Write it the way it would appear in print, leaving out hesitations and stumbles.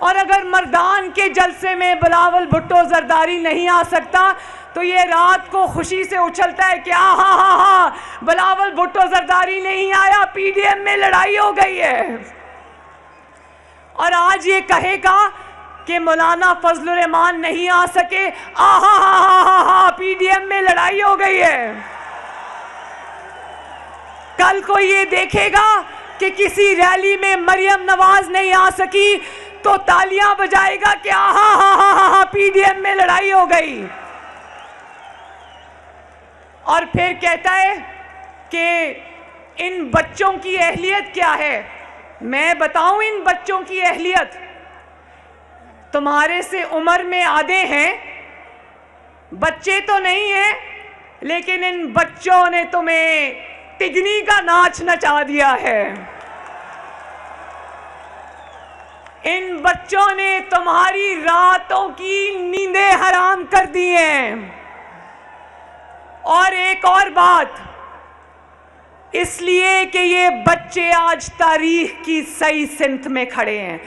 और अगर मर्दान के जलसे में बिलावल भुट्टो जरदारी नहीं आ सकता तो ये रात को खुशी से उछलता है कि हा बिलावल भुट्टो जरदारी नहीं आया, पीडीएम में लड़ाई हो गई है। और आज ये कहेगा कि मौलाना फजलुर रहमान नहीं आ सके, पीडीएम में लड़ाई हो गई है। कल को ये देखेगा कि किसी रैली में मरियम नवाज नहीं आ सकी तो तालियां बजाएगा कि पीडीएम में लड़ाई हो गई। और फिर कहता है कि इन बच्चों की अहलियत क्या है। मैं बताऊं इन बच्चों की अहलियत, तुम्हारे से उम्र में आधे हैं, बच्चे तो नहीं हैं, लेकिन इन बच्चों ने तुम्हें तिगनी का नाच नचा दिया है। इन बच्चों ने तुम्हारी रातों की नींदें हराम कर दी हैं। और एक और बात, इसलिए कि ये बच्चे आज तारीख की सही सिमत में खड़े हैं।